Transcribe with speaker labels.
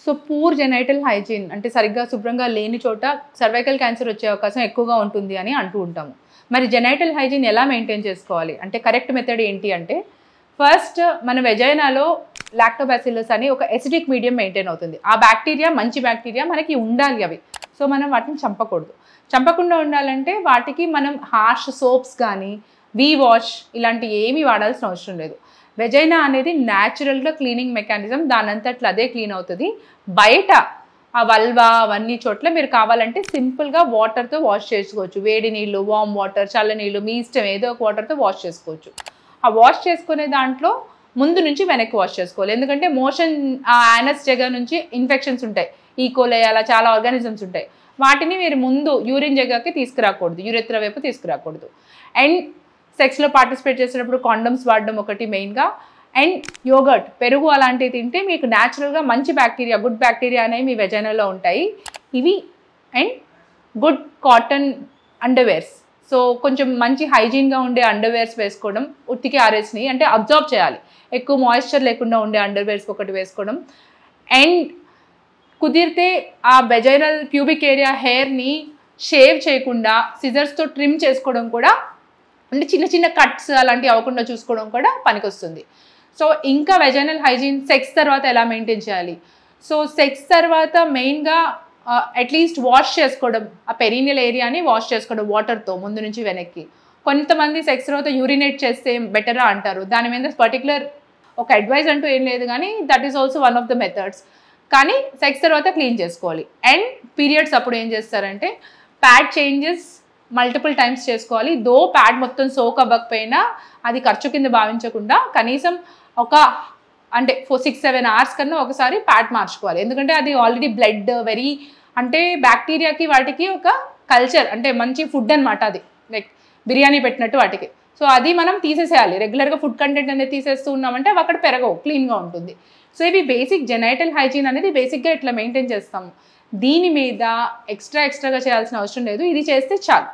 Speaker 1: So poor genital hygiene అంటే సరిగ్గా శుభ్రంగా లేని చోట సర్వైకల్ క్యాన్సర్ వచ్చే అవకాశం ఎక్కువగా ఉంటుంది అని అంటూ ఉంటాము. మరి జెనైటల్ హైజీన్ ఎలా మెయింటైన్ చేసుకోవాలి అంటే కరెక్ట్ మెథడ్ ఏంటి అంటే ఫస్ట్ మన వెజైనాలో లాక్టోబాసిల్లస్ అని ఒక ఎసిడిక్ మీడియం మెయింటైన్ అవుతుంది. ఆ బ్యాక్టీరియా మంచి బ్యాక్టీరియా మనకి ఉండాలి అవి. సో మనం వాటిని చంపకూడదు. చంపకుండా ఉండాలంటే వాటికి మనం హార్ష్ సోప్స్ కానీ వీ వాష్ ఇలాంటి ఏమీ వాడాల్సిన అవసరం లేదు. వెజైనా అనేది న్యాచురల్గా క్లీనింగ్ మెకానిజం, దానంతట్లో అదే క్లీన్ అవుతుంది. బయట ఆ వల్వా అవన్నీ చోట్ల మీరు కావాలంటే సింపుల్గా వాటర్తో వాష్ చేసుకోవచ్చు. వేడి నీళ్ళు, వామ్ వాటర్, చల్ల నీళ్ళు మీ ఇష్టం ఏదో ఒక వాటర్తో వాష్ చేసుకోవచ్చు. ఆ వాష్ చేసుకునే దాంట్లో ముందు నుంచి వెనక్కి వాష్ చేసుకోవాలి. ఎందుకంటే మోషన్ ఆ యానస్ జగ నుంచి ఇన్ఫెక్షన్స్ ఉంటాయి, ఈకోలై అలా చాలా ఆర్గానిజమ్స్ ఉంటాయి. వాటిని మీరు ముందు యూరిన్ జగకి తీసుకురాకూడదు, యూరెత్ర వైపు తీసుకురాకూడదు. అండ్ సెక్స్లో పార్టిసిపేట్ చేసేటప్పుడు కాండమ్స్ వాడడం ఒకటి మెయిన్గా. అండ్ యోగర్ట్, పెరుగు అలాంటివి తింటే మీకు న్యాచురల్గా మంచి బ్యాక్టీరియా, గుడ్ బ్యాక్టీరియా అనేవి మీ వెజైనాలో ఉంటాయి ఇవి. And good cotton underwears, so కొంచెం మంచి హైజీన్గా ఉండే అండర్వేర్స్ వేసుకోవడం, ఉత్తికి ఆరేసిని అంటే అబ్జర్వ్ చేయాలి, ఎక్కువ మాయిశ్చర్ లేకుండా ఉండే అండర్వేర్స్ ఒకటి వేసుకోవడం. అండ్ కుదిరితే ఆ వెజైనల్ ప్యూబిక్ ఏరియా హెయిర్ని షేవ్ చేయకుండా సిజర్స్తో ట్రిమ్ చేసుకోవడం కూడా, అంటే చిన్న చిన్న కట్స్ అలాంటివి అవ్వకుండా చూసుకోవడం కూడా పనికొస్తుంది. సో ఇంకా వెజైనల్ హైజీన్ సెక్స్ తర్వాత ఎలా మెయింటైన్ చేయాలి? సో సెక్స్ తర్వాత మెయిన్గా అట్లీస్ట్ వాష్ చేసుకోవడం, ఆ పెరీనియల్ ఏరియాని వాష్ చేసుకోవడం వాటర్తో ముందు నుంచి వెనక్కి. కొంతమంది సెక్స్ తర్వాత యూరినేట్ చేస్తే బెటరా అంటారు. దాని మీద పర్టికులర్ ఒక అడ్వైజ్ అంటూ ఏం లేదు, కానీ that is also one of the methods. కానీ సెక్స్ తర్వాత క్లీన్ చేసుకోవాలి. అండ్ పీరియడ్స్ అప్పుడు ఏం చేస్తారంటే ప్యాడ్ చేంజెస్ మల్టిపుల్ టైమ్స్ చేసుకోవాలి. దో ప్యాడ్ మొత్తం సోక్ అవ్వకపోయినా అది ఖర్చు కింద భావించకుండా కనీసం ఒక అంటే 6-7 hours కన్నా ఒకసారి ప్యాడ్ మార్చుకోవాలి. ఎందుకంటే అది ఆల్రెడీ బ్లడ్ వెరీ అంటే బ్యాక్టీరియాకి వాటికి ఒక కల్చర్, అంటే మంచి ఫుడ్ అనమాట అది, లైక్ బిర్యానీ పెట్టినట్టు వాటికి. సో అది మనం తీసేసేయాలి. రెగ్యులర్గా ఫుడ్ కంటెంట్ అనేది తీసేస్తూ ఉన్నామంటే అవి అక్కడ పెరగవు, క్లీన్గా ఉంటుంది. సో ఇవి బేసిక్ జెనైటల్ హైజీన్ అనేది బేసిక్గా ఇట్లా మెయింటైన్ చేస్తాము. దీని మీద ఎక్స్ట్రాగా చేయాల్సిన అవసరం లేదు, ఇది చేస్తే చాలు.